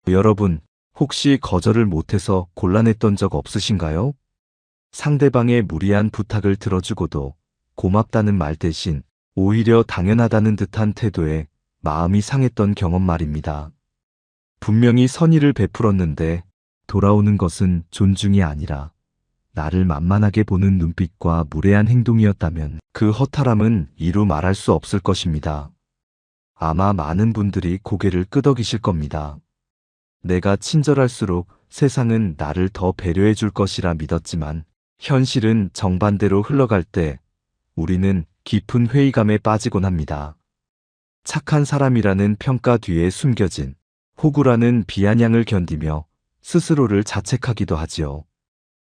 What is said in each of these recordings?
여러분, 혹시 거절을 못해서 곤란했던 적 없으신가요? 상대방의 무리한 부탁을 들어주고도 고맙다는 말 대신 오히려 당연하다는 듯한 태도에 마음이 상했던 경험 말입니다. 분명히 선의를 베풀었는데 돌아오는 것은 존중이 아니라 나를 만만하게 보는 눈빛과 무례한 행동이었다면 그 허탈함은 이루 말할 수 없을 것입니다. 아마 많은 분들이 고개를 끄덕이실 겁니다. 내가 친절할수록 세상은 나를 더 배려해 줄 것이라 믿었지만 현실은 정반대로 흘러갈 때 우리는 깊은 회의감에 빠지곤 합니다. 착한 사람이라는 평가 뒤에 숨겨진 호구라는 비아냥을 견디며 스스로를 자책하기도 하지요.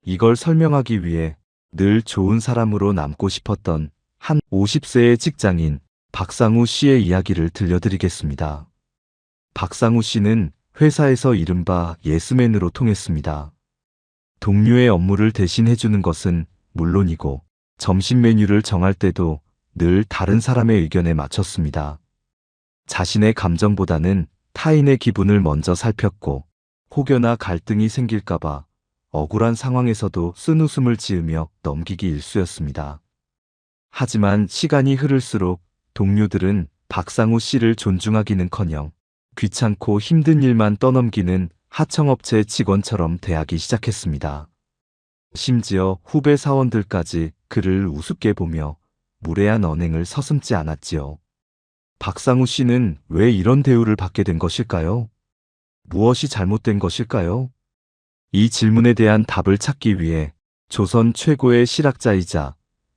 이걸 설명하기 위해 늘 좋은 사람으로 남고 싶었던 한 50세의 직장인 박상우 씨의 이야기를 들려드리겠습니다. 박상우 씨는 회사에서 이른바 예스맨으로 통했습니다. 동료의 업무를 대신해주는 것은 물론이고 점심 메뉴를 정할 때도 늘 다른 사람의 의견에 맞췄습니다. 자신의 감정보다는 타인의 기분을 먼저 살폈고 혹여나 갈등이 생길까봐 억울한 상황에서도 쓴웃음을 지으며 넘기기 일쑤였습니다. 하지만 시간이 흐를수록 동료들은 박상우 씨를 존중하기는커녕 귀찮고 힘든 일만 떠넘기는 하청업체 직원처럼 대하기 시작했습니다. 심지어 후배 사원들까지 그를 우습게 보며 무례한 언행을 서슴지 않았지요. 박상우 씨는 왜 이런 대우를 받게 된 것일까요? 무엇이 잘못된 것일까요? 이 질문에 대한 답을 찾기 위해 조선 최고의 실학자이자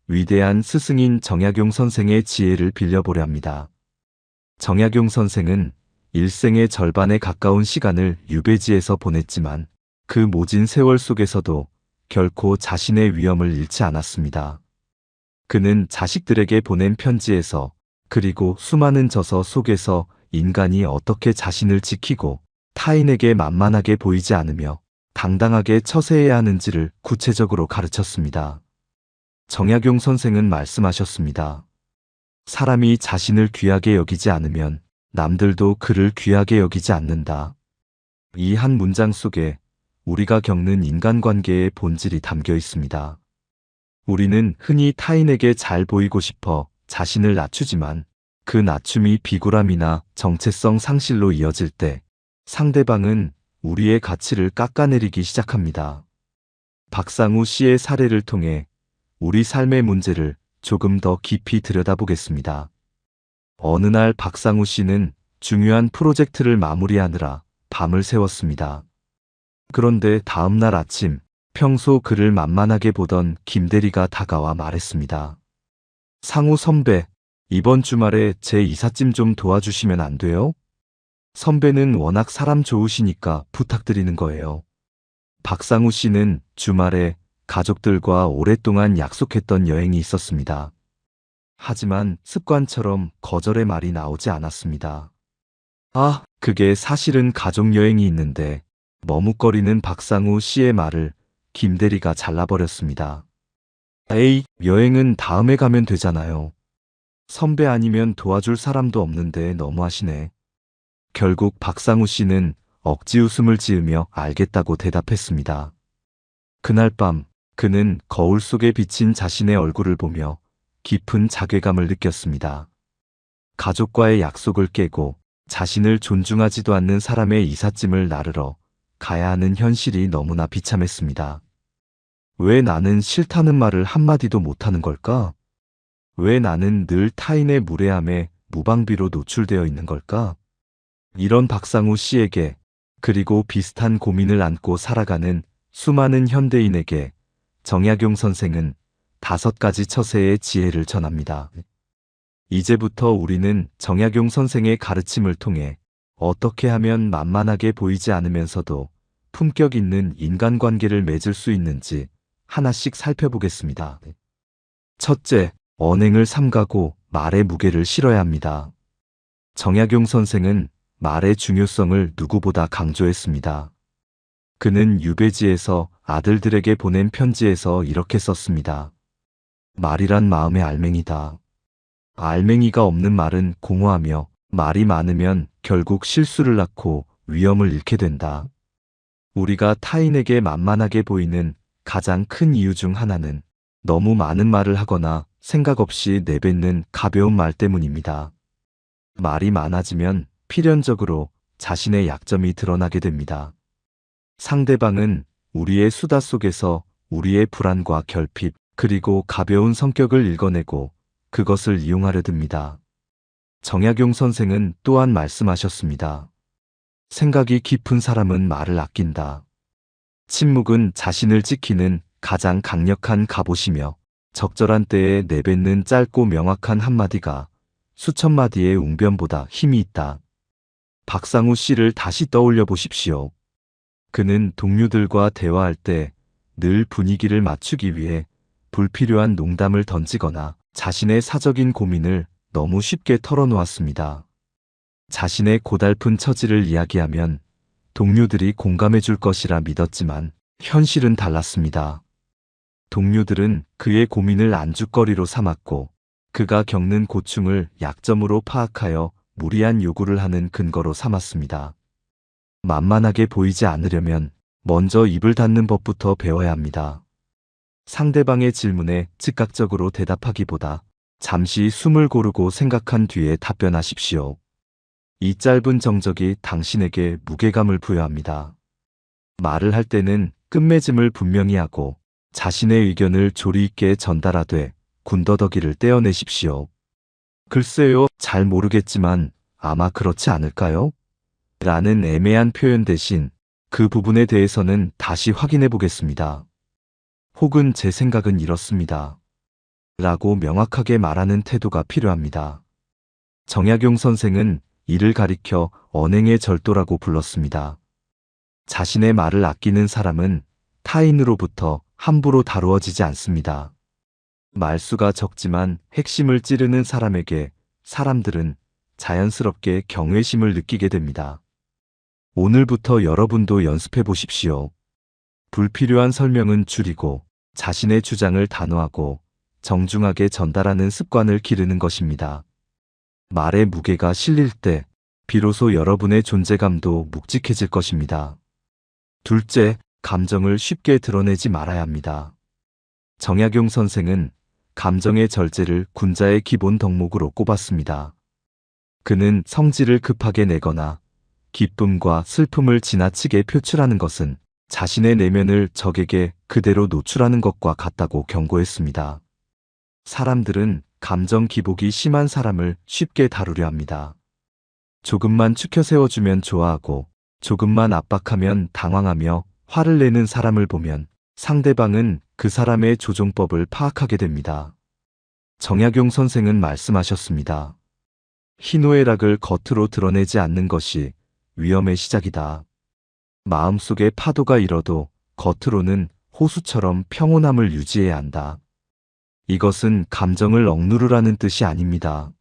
위대한 스승인 정약용 선생의 지혜를 빌려보려 합니다. 정약용 선생은 일생의 절반에 가까운 시간을 유배지에서 보냈지만 그 모진 세월 속에서도 결코 자신의 위엄을 잃지 않았습니다. 그는 자식들에게 보낸 편지에서 그리고 수많은 저서 속에서 인간이 어떻게 자신을 지키고 타인에게 만만하게 보이지 않으며 당당하게 처세해야 하는지를 구체적으로 가르쳤습니다. 정약용 선생은 말씀하셨습니다. 사람이 자신을 귀하게 여기지 않으면 남들도 그를 귀하게 여기지 않는다. 이 한 문장 속에 우리가 겪는 인간관계의 본질이 담겨 있습니다. 우리는 흔히 타인에게 잘 보이고 싶어 자신을 낮추지만 그 낮춤이 비굴함이나 정체성 상실로 이어질 때 상대방은 우리의 가치를 깎아내리기 시작합니다. 박상우 씨의 사례를 통해 우리 삶의 문제를 조금 더 깊이 들여다보겠습니다. 어느 날 박상우 씨는 중요한 프로젝트를 마무리하느라 밤을 새웠습니다. 그런데 다음 날 아침 평소 그를 만만하게 보던 김대리가 다가와 말했습니다. 상우 선배, 이번 주말에 제 이삿짐 좀 도와주시면 안 돼요? 선배는 워낙 사람 좋으시니까 부탁드리는 거예요. 박상우 씨는 주말에 가족들과 오랫동안 약속했던 여행이 있었습니다. 하지만 습관처럼 거절의 말이 나오지 않았습니다. 아, 그게 사실은 가족여행이 있는데 머뭇거리는 박상우 씨의 말을 김대리가 잘라버렸습니다. 에이, 여행은 다음에 가면 되잖아요. 선배 아니면 도와줄 사람도 없는데 너무하시네. 결국 박상우 씨는 억지 웃음을 지으며 알겠다고 대답했습니다. 그날 밤 그는 거울 속에 비친 자신의 얼굴을 보며 깊은 자괴감을 느꼈습니다. 가족과의 약속을 깨고 자신을 존중하지도 않는 사람의 이삿짐을 나르러 가야 하는 현실이 너무나 비참했습니다. 왜 나는 싫다는 말을 한마디도 못하는 걸까? 왜 나는 늘 타인의 무례함에 무방비로 노출되어 있는 걸까? 이런 박상우 씨에게 그리고 비슷한 고민을 안고 살아가는 수많은 현대인에게 정약용 선생은 5가지 처세의 지혜를 전합니다. 이제부터 우리는 정약용 선생의 가르침을 통해 어떻게 하면 만만하게 보이지 않으면서도 품격 있는 인간관계를 맺을 수 있는지 하나씩 살펴보겠습니다. 첫째, 언행을 삼가고 말의 무게를 실어야 합니다. 정약용 선생은 말의 중요성을 누구보다 강조했습니다. 그는 유배지에서 아들들에게 보낸 편지에서 이렇게 썼습니다. 말이란 마음의 알맹이다. 알맹이가 없는 말은 공허하며 말이 많으면 결국 실수를 낳고 위험을 잃게 된다. 우리가 타인에게 만만하게 보이는 가장 큰 이유 중 하나는 너무 많은 말을 하거나 생각 없이 내뱉는 가벼운 말 때문입니다. 말이 많아지면 필연적으로 자신의 약점이 드러나게 됩니다. 상대방은 우리의 수다 속에서 우리의 불안과 결핍, 그리고 가벼운 성격을 읽어내고 그것을 이용하려 듭니다. 정약용 선생은 또한 말씀하셨습니다. 생각이 깊은 사람은 말을 아낀다. 침묵은 자신을 지키는 가장 강력한 갑옷이며 적절한 때에 내뱉는 짧고 명확한 한마디가 수천 마디의 웅변보다 힘이 있다. 박상우 씨를 다시 떠올려 보십시오. 그는 동료들과 대화할 때 늘 분위기를 맞추기 위해 불필요한 농담을 던지거나 자신의 사적인 고민을 너무 쉽게 털어놓았습니다. 자신의 고달픈 처지를 이야기하면 동료들이 공감해 줄 것이라 믿었지만 현실은 달랐습니다. 동료들은 그의 고민을 안주거리로 삼았고 그가 겪는 고충을 약점으로 파악하여 무리한 요구를 하는 근거로 삼았습니다. 만만하게 보이지 않으려면 먼저 입을 닫는 법부터 배워야 합니다. 상대방의 질문에 즉각적으로 대답하기보다 잠시 숨을 고르고 생각한 뒤에 답변하십시오. 이 짧은 정적이 당신에게 무게감을 부여합니다. 말을 할 때는 끝맺음을 분명히 하고 자신의 의견을 조리 있게 전달하되 군더더기를 떼어내십시오. 글쎄요, 잘 모르겠지만 아마 그렇지 않을까요? 라는 애매한 표현 대신 그 부분에 대해서는 다시 확인해 보겠습니다. 혹은 제 생각은 이렇습니다. 라고 명확하게 말하는 태도가 필요합니다. 정약용 선생은 이를 가리켜 언행의 절도라고 불렀습니다. 자신의 말을 아끼는 사람은 타인으로부터 함부로 다루어지지 않습니다. 말수가 적지만 핵심을 찌르는 사람에게 사람들은 자연스럽게 경외심을 느끼게 됩니다. 오늘부터 여러분도 연습해 보십시오. 불필요한 설명은 줄이고 자신의 주장을 단호하고 정중하게 전달하는 습관을 기르는 것입니다. 말의 무게가 실릴 때 비로소 여러분의 존재감도 묵직해질 것입니다. 둘째, 감정을 쉽게 드러내지 말아야 합니다. 정약용 선생은 감정의 절제를 군자의 기본 덕목으로 꼽았습니다. 그는 성질을 급하게 내거나 기쁨과 슬픔을 지나치게 표출하는 것은 자신의 내면을 적에게 그대로 노출하는 것과 같다고 경고했습니다. 사람들은 감정 기복이 심한 사람을 쉽게 다루려 합니다. 조금만 추켜 세워주면 좋아하고 조금만 압박하면 당황하며 화를 내는 사람을 보면 상대방은 그 사람의 조종법을 파악하게 됩니다. 정약용 선생은 말씀하셨습니다. 희노애락을 겉으로 드러내지 않는 것이 위험의 시작이다. 마음속에 파도가 일어도 겉으로는 호수처럼 평온함을 유지해야 한다. 이것은 감정을 억누르라는 뜻이 아닙니다.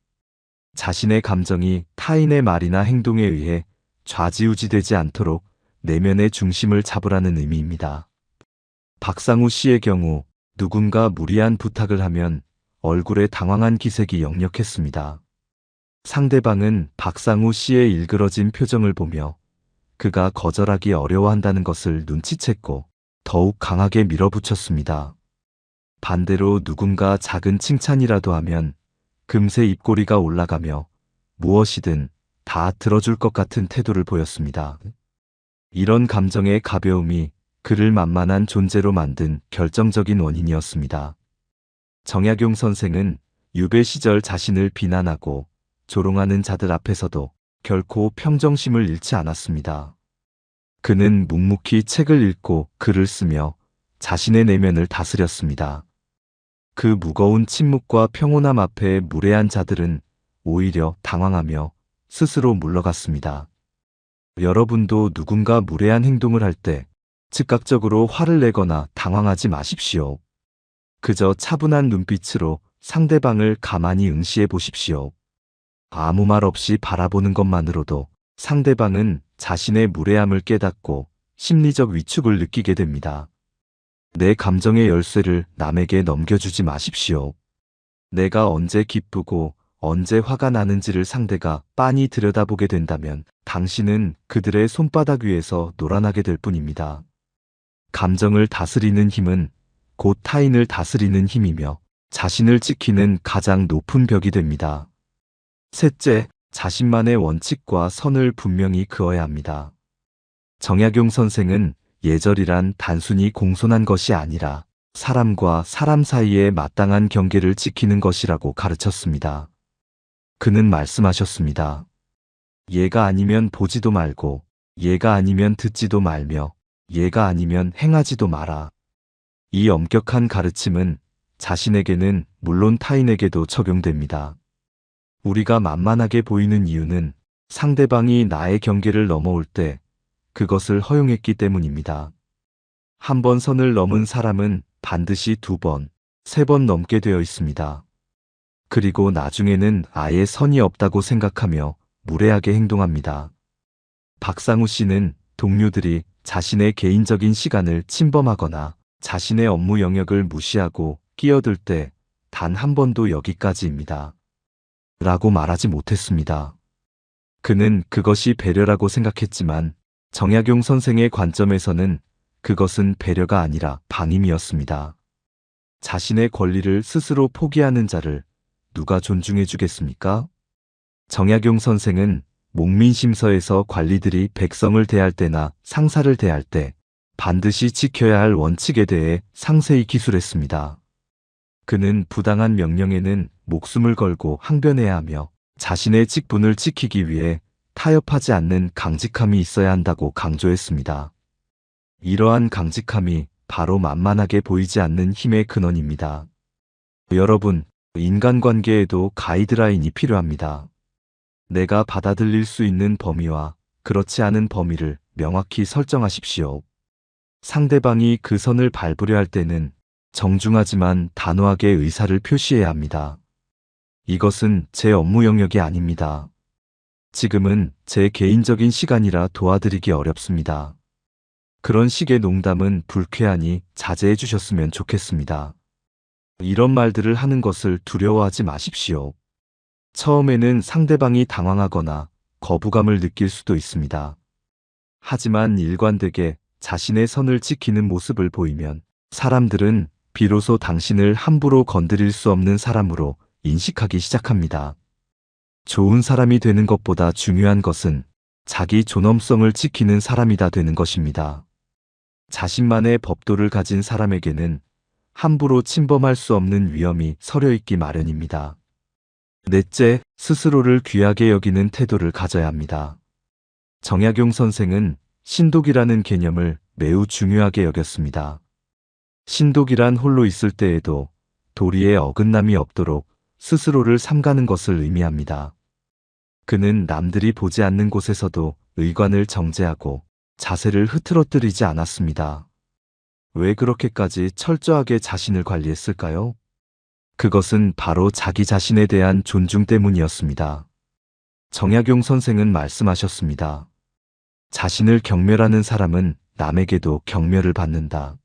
자신의 감정이 타인의 말이나 행동에 의해 좌지우지되지 않도록 내면의 중심을 잡으라는 의미입니다. 박상우 씨의 경우 누군가 무리한 부탁을 하면 얼굴에 당황한 기색이 역력했습니다. 상대방은 박상우 씨의 일그러진 표정을 보며 그가 거절하기 어려워한다는 것을 눈치챘고 더욱 강하게 밀어붙였습니다. 반대로 누군가 작은 칭찬이라도 하면 금세 입꼬리가 올라가며 무엇이든 다 들어줄 것 같은 태도를 보였습니다. 이런 감정의 가벼움이 그를 만만한 존재로 만든 결정적인 원인이었습니다. 정약용 선생은 유배 시절 자신을 비난하고 조롱하는 자들 앞에서도 결코 평정심을 잃지 않았습니다. 그는 묵묵히 책을 읽고 글을 쓰며 자신의 내면을 다스렸습니다. 그 무거운 침묵과 평온함 앞에 무례한 자들은 오히려 당황하며 스스로 물러갔습니다. 여러분도 누군가 무례한 행동을 할 때 즉각적으로 화를 내거나 당황하지 마십시오. 그저 차분한 눈빛으로 상대방을 가만히 응시해 보십시오. 아무 말 없이 바라보는 것만으로도 상대방은 자신의 무례함을 깨닫고 심리적 위축을 느끼게 됩니다. 내 감정의 열쇠를 남에게 넘겨주지 마십시오. 내가 언제 기쁘고 언제 화가 나는지를 상대가 빤히 들여다보게 된다면 당신은 그들의 손바닥 위에서 놀아나게 될 뿐입니다. 감정을 다스리는 힘은 곧 타인을 다스리는 힘이며 자신을 지키는 가장 높은 벽이 됩니다. 셋째, 자신만의 원칙과 선을 분명히 그어야 합니다. 정약용 선생은 예절이란 단순히 공손한 것이 아니라 사람과 사람 사이에 마땅한 경계를 지키는 것이라고 가르쳤습니다. 그는 말씀하셨습니다. 얘가 아니면 보지도 말고, 얘가 아니면 듣지도 말며, 얘가 아니면 행하지도 마라. 이 엄격한 가르침은 자신에게는 물론 타인에게도 적용됩니다. 우리가 만만하게 보이는 이유는 상대방이 나의 경계를 넘어올 때 그것을 허용했기 때문입니다. 한 번 선을 넘은 사람은 반드시 2번, 3번 넘게 되어 있습니다. 그리고 나중에는 아예 선이 없다고 생각하며 무례하게 행동합니다. 박상우 씨는 동료들이 자신의 개인적인 시간을 침범하거나 자신의 업무 영역을 무시하고 끼어들 때 단 한 번도 여기까지입니다. 라고 말하지 못했습니다. 그는 그것이 배려라고 생각했지만 정약용 선생의 관점에서는 그것은 배려가 아니라 방임이었습니다. 자신의 권리를 스스로 포기하는 자를 누가 존중해 주겠습니까? 정약용 선생은 목민심서에서 관리들이 백성을 대할 때나 상사를 대할 때 반드시 지켜야 할 원칙에 대해 상세히 기술했습니다. 그는 부당한 명령에는 목숨을 걸고 항변해야 하며 자신의 직분을 지키기 위해 타협하지 않는 강직함이 있어야 한다고 강조했습니다. 이러한 강직함이 바로 만만하게 보이지 않는 힘의 근원입니다. 여러분, 인간관계에도 가이드라인이 필요합니다. 내가 받아들일 수 있는 범위와 그렇지 않은 범위를 명확히 설정하십시오. 상대방이 그 선을 밟으려 할 때는 정중하지만 단호하게 의사를 표시해야 합니다. 이것은 제 업무 영역이 아닙니다. 지금은 제 개인적인 시간이라 도와드리기 어렵습니다. 그런 식의 농담은 불쾌하니 자제해 주셨으면 좋겠습니다. 이런 말들을 하는 것을 두려워하지 마십시오. 처음에는 상대방이 당황하거나 거부감을 느낄 수도 있습니다. 하지만 일관되게 자신의 선을 지키는 모습을 보이면 사람들은 비로소 당신을 함부로 건드릴 수 없는 사람으로 인식하기 시작합니다. 좋은 사람이 되는 것보다 중요한 것은 자기 존엄성을 지키는 사람이다 되는 것입니다. 자신만의 법도를 가진 사람에게는 함부로 침범할 수 없는 위험이 서려 있기 마련입니다. 넷째, 스스로를 귀하게 여기는 태도를 가져야 합니다. 정약용 선생은 신독이라는 개념을 매우 중요하게 여겼습니다. 신독이란 홀로 있을 때에도 도리에 어긋남이 없도록 스스로를 삼가는 것을 의미합니다. 그는 남들이 보지 않는 곳에서도 의관을 정제하고 자세를 흐트러뜨리지 않았습니다. 왜 그렇게까지 철저하게 자신을 관리했을까요? 그것은 바로 자기 자신에 대한 존중 때문이었습니다. 정약용 선생은 말씀하셨습니다. 자신을 경멸하는 사람은 남에게도 경멸을 받는다.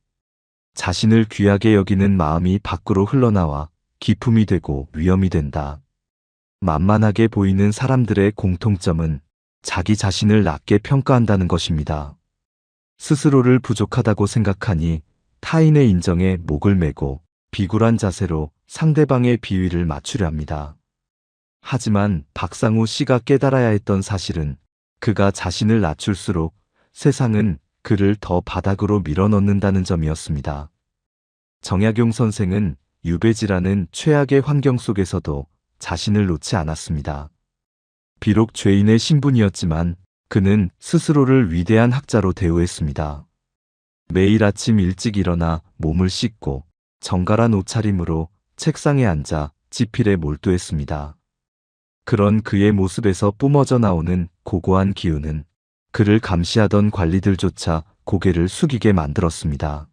자신을 귀하게 여기는 마음이 밖으로 흘러나와 기품이 되고 위험이 된다. 만만하게 보이는 사람들의 공통점은 자기 자신을 낮게 평가한다는 것입니다. 스스로를 부족하다고 생각하니 타인의 인정에 목을 매고 비굴한 자세로 상대방의 비위를 맞추려 합니다. 하지만 박상우 씨가 깨달아야 했던 사실은 그가 자신을 낮출수록 세상은 그를 더 바닥으로 밀어넣는다는 점이었습니다. 정약용 선생은 유배지라는 최악의 환경 속에서도 자신을 놓지 않았습니다. 비록 죄인의 신분이었지만 그는 스스로를 위대한 학자로 대우했습니다. 매일 아침 일찍 일어나 몸을 씻고 정갈한 옷차림으로 책상에 앉아 지필에 몰두했습니다. 그런 그의 모습에서 뿜어져 나오는 고고한 기운은 그를 감시하던 관리들조차 고개를 숙이게 만들었습니다.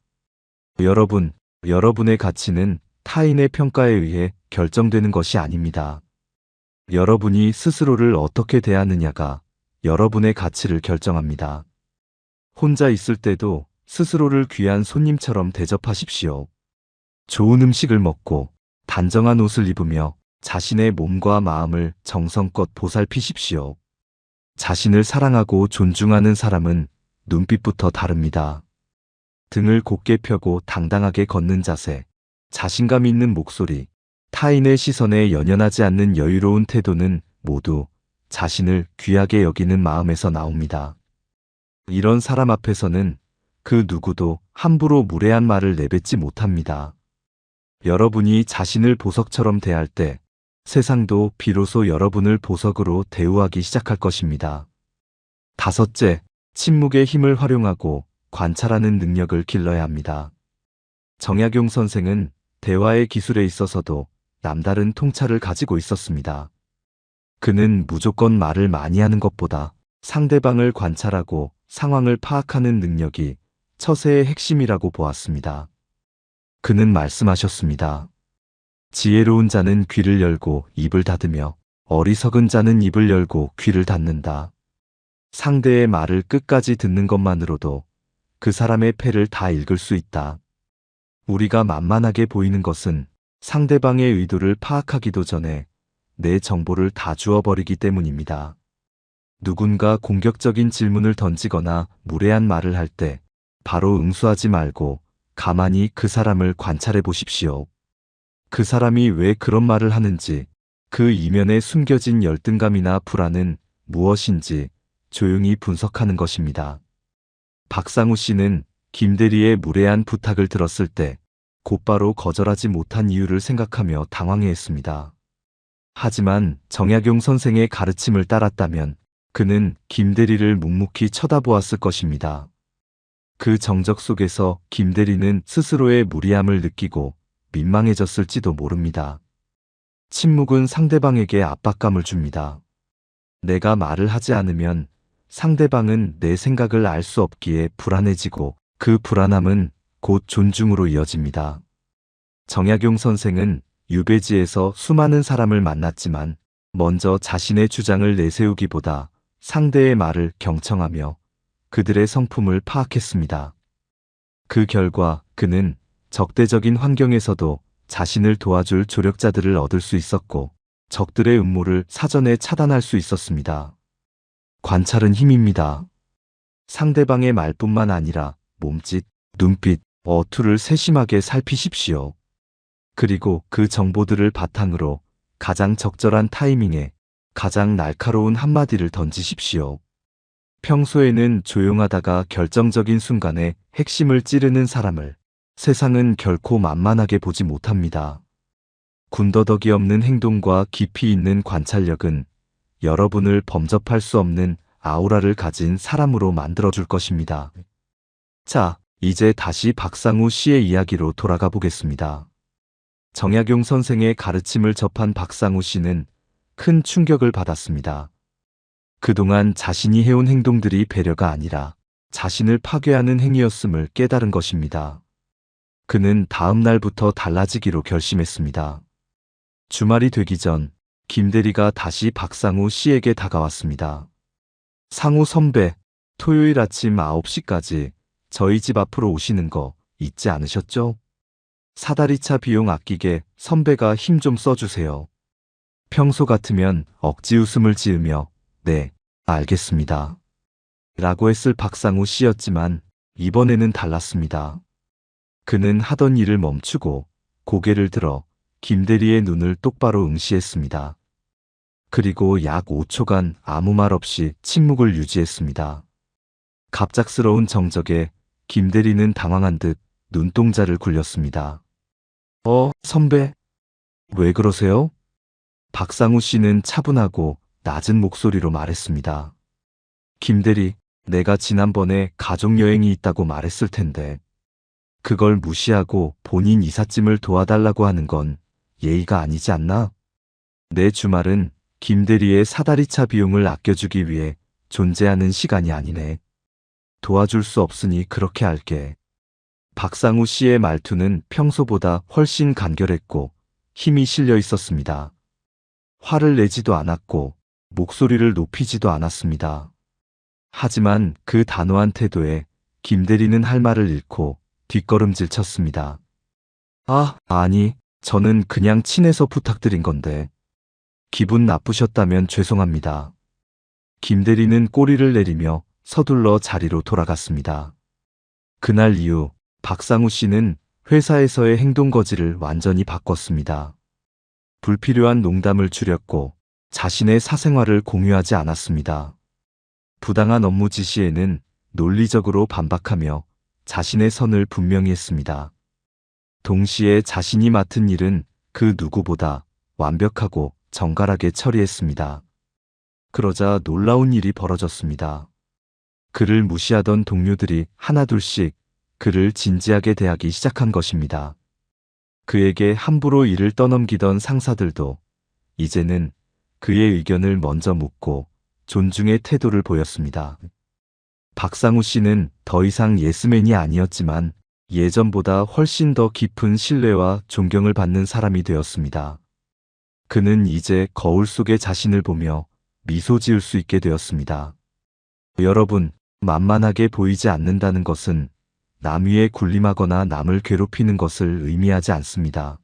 여러분의 가치는 타인의 평가에 의해 결정되는 것이 아닙니다. 여러분이 스스로를 어떻게 대하느냐가 여러분의 가치를 결정합니다. 혼자 있을 때도 스스로를 귀한 손님처럼 대접하십시오. 좋은 음식을 먹고 단정한 옷을 입으며 자신의 몸과 마음을 정성껏 보살피십시오. 자신을 사랑하고 존중하는 사람은 눈빛부터 다릅니다. 등을 곧게 펴고 당당하게 걷는 자세, 자신감 있는 목소리, 타인의 시선에 연연하지 않는 여유로운 태도는 모두 자신을 귀하게 여기는 마음에서 나옵니다. 이런 사람 앞에서는 그 누구도 함부로 무례한 말을 내뱉지 못합니다. 여러분이 자신을 보석처럼 대할 때 세상도 비로소 여러분을 보석으로 대우하기 시작할 것입니다. 다섯째, 침묵의 힘을 활용하고 관찰하는 능력을 길러야 합니다. 정약용 선생은 대화의 기술에 있어서도 남다른 통찰을 가지고 있었습니다. 그는 무조건 말을 많이 하는 것보다 상대방을 관찰하고 상황을 파악하는 능력이 처세의 핵심이라고 보았습니다. 그는 말씀하셨습니다. 지혜로운 자는 귀를 열고 입을 닫으며 어리석은 자는 입을 열고 귀를 닫는다. 상대의 말을 끝까지 듣는 것만으로도 그 사람의 패를 다 읽을 수 있다. 우리가 만만하게 보이는 것은 상대방의 의도를 파악하기도 전에 내 정보를 다 주어버리기 때문입니다. 누군가 공격적인 질문을 던지거나 무례한 말을 할 때 바로 응수하지 말고 가만히 그 사람을 관찰해 보십시오. 그 사람이 왜 그런 말을 하는지, 그 이면에 숨겨진 열등감이나 불안은 무엇인지 조용히 분석하는 것입니다. 박상우 씨는 김대리의 무례한 부탁을 들었을 때 곧바로 거절하지 못한 이유를 생각하며 당황해했습니다. 하지만 정약용 선생의 가르침을 따랐다면 그는 김대리를 묵묵히 쳐다보았을 것입니다. 그 정적 속에서 김대리는 스스로의 무리함을 느끼고 민망해졌을지도 모릅니다. 침묵은 상대방에게 압박감을 줍니다. 내가 말을 하지 않으면 상대방은 내 생각을 알 수 없기에 불안해지고 그 불안함은 곧 존중으로 이어집니다. 정약용 선생은 유배지에서 수많은 사람을 만났지만 먼저 자신의 주장을 내세우기보다 상대의 말을 경청하며 그들의 성품을 파악했습니다. 그 결과 그는 적대적인 환경에서도 자신을 도와줄 조력자들을 얻을 수 있었고 적들의 음모를 사전에 차단할 수 있었습니다. 관찰은 힘입니다. 상대방의 말뿐만 아니라 몸짓, 눈빛, 어투를 세심하게 살피십시오. 그리고 그 정보들을 바탕으로 가장 적절한 타이밍에 가장 날카로운 한마디를 던지십시오. 평소에는 조용하다가 결정적인 순간에 핵심을 찌르는 사람을 세상은 결코 만만하게 보지 못합니다. 군더더기 없는 행동과 깊이 있는 관찰력은 여러분을 범접할 수 없는 아우라를 가진 사람으로 만들어줄 것입니다. 자, 이제 다시 박상우 씨의 이야기로 돌아가 보겠습니다. 정약용 선생의 가르침을 접한 박상우 씨는 큰 충격을 받았습니다. 그동안 자신이 해온 행동들이 배려가 아니라 자신을 파괴하는 행위였음을 깨달은 것입니다. 그는 다음 날부터 달라지기로 결심했습니다. 주말이 되기 전 김대리가 다시 박상우 씨에게 다가왔습니다. 상우 선배, 토요일 아침 9시까지 저희 집 앞으로 오시는 거 잊지 않으셨죠? 사다리차 비용 아끼게 선배가 힘 좀 써주세요. 평소 같으면 억지 웃음을 지으며 네, 알겠습니다. 라고 했을 박상우 씨였지만 이번에는 달랐습니다. 그는 하던 일을 멈추고 고개를 들어 김대리의 눈을 똑바로 응시했습니다. 그리고 약 5초간 아무 말 없이 침묵을 유지했습니다. 갑작스러운 정적에 김대리는 당황한 듯 눈동자를 굴렸습니다. 선배, 왜 그러세요? 박상우 씨는 차분하고 낮은 목소리로 말했습니다. 김대리, 내가 지난번에 가족여행이 있다고 말했을 텐데 그걸 무시하고 본인 이삿짐을 도와달라고 하는 건 예의가 아니지 않나? 내 주말은 김대리의 사다리차 비용을 아껴주기 위해 존재하는 시간이 아니네. 도와줄 수 없으니 그렇게 할게. 박상우 씨의 말투는 평소보다 훨씬 간결했고 힘이 실려 있었습니다. 화를 내지도 않았고 목소리를 높이지도 않았습니다. 하지만 그 단호한 태도에 김대리는 할 말을 잃고 뒷걸음질 쳤습니다. 아니, 저는 그냥 친해서 부탁드린 건데 기분 나쁘셨다면 죄송합니다. 김 대리는 꼬리를 내리며 서둘러 자리로 돌아갔습니다. 그날 이후 박상우 씨는 회사에서의 행동거지를 완전히 바꿨습니다. 불필요한 농담을 줄였고 자신의 사생활을 공유하지 않았습니다. 부당한 업무 지시에는 논리적으로 반박하며 자신의 선을 분명히 했습니다. 동시에 자신이 맡은 일은 그 누구보다 완벽하고 정갈하게 처리했습니다. 그러자 놀라운 일이 벌어졌습니다. 그를 무시하던 동료들이 하나둘씩 그를 진지하게 대하기 시작한 것입니다. 그에게 함부로 일을 떠넘기던 상사들도 이제는 그의 의견을 먼저 묻고 존중의 태도를 보였습니다. 박상우 씨는 더 이상 예스맨이 아니었지만 예전보다 훨씬 더 깊은 신뢰와 존경을 받는 사람이 되었습니다. 그는 이제 거울 속의 자신을 보며 미소 지을 수 있게 되었습니다. 여러분, 만만하게 보이지 않는다는 것은 남 위에 군림하거나 남을 괴롭히는 것을 의미하지 않습니다.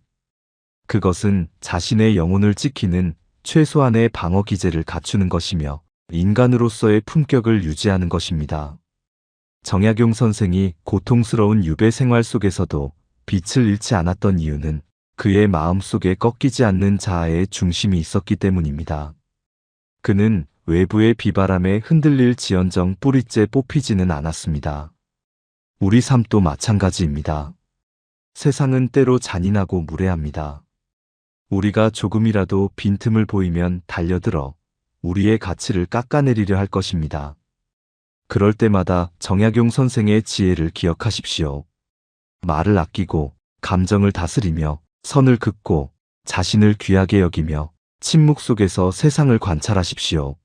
그것은 자신의 영혼을 지키는 최소한의 방어 기제를 갖추는 것이며 인간으로서의 품격을 유지하는 것입니다. 정약용 선생이 고통스러운 유배 생활 속에서도 빛을 잃지 않았던 이유는 그의 마음속에 꺾이지 않는 자아의 중심이 있었기 때문입니다. 그는 외부의 비바람에 흔들릴지언정 뿌리째 뽑히지는 않았습니다. 우리 삶도 마찬가지입니다. 세상은 때로 잔인하고 무례합니다. 우리가 조금이라도 빈틈을 보이면 달려들어 우리의 가치를 깎아내리려 할 것입니다. 그럴 때마다 정약용 선생의 지혜를 기억하십시오. 말을 아끼고 감정을 다스리며 선을 긋고 자신을 귀하게 여기며 침묵 속에서 세상을 관찰하십시오.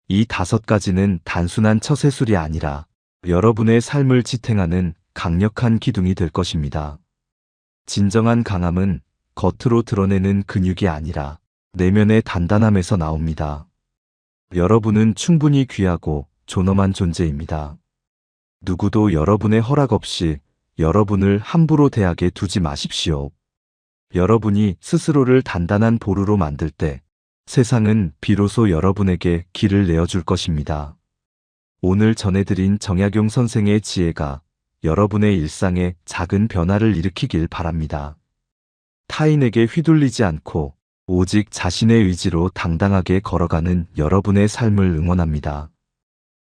이 5가지는 단순한 처세술이 아니라 여러분의 삶을 지탱하는 강력한 기둥이 될 것입니다. 진정한 강함은 겉으로 드러내는 근육이 아니라 내면의 단단함에서 나옵니다. 여러분은 충분히 귀하고 존엄한 존재입니다. 누구도 여러분의 허락 없이 여러분을 함부로 대하게 두지 마십시오. 여러분이 스스로를 단단한 보루로 만들 때 세상은 비로소 여러분에게 길을 내어줄 것입니다. 오늘 전해드린 정약용 선생의 지혜가 여러분의 일상에 작은 변화를 일으키길 바랍니다. 타인에게 휘둘리지 않고 오직 자신의 의지로 당당하게 걸어가는 여러분의 삶을 응원합니다.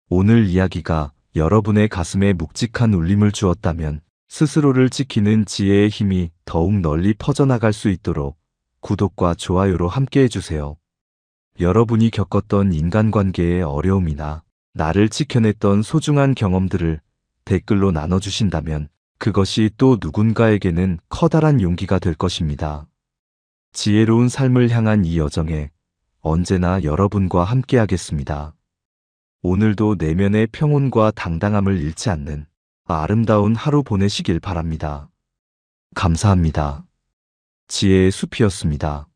오늘 이야기가 여러분의 가슴에 묵직한 울림을 주었다면 스스로를 지키는 지혜의 힘이 더욱 널리 퍼져나갈 수 있도록 구독과 좋아요로 함께해 주세요. 여러분이 겪었던 인간관계의 어려움이나 나를 지켜냈던 소중한 경험들을 댓글로 나눠주신다면 그것이 또 누군가에게는 커다란 용기가 될 것입니다. 지혜로운 삶을 향한 이 여정에 언제나 여러분과 함께하겠습니다. 오늘도 내면의 평온과 당당함을 잃지 않는 아름다운 하루 보내시길 바랍니다. 감사합니다. 지혜의 숲이었습니다.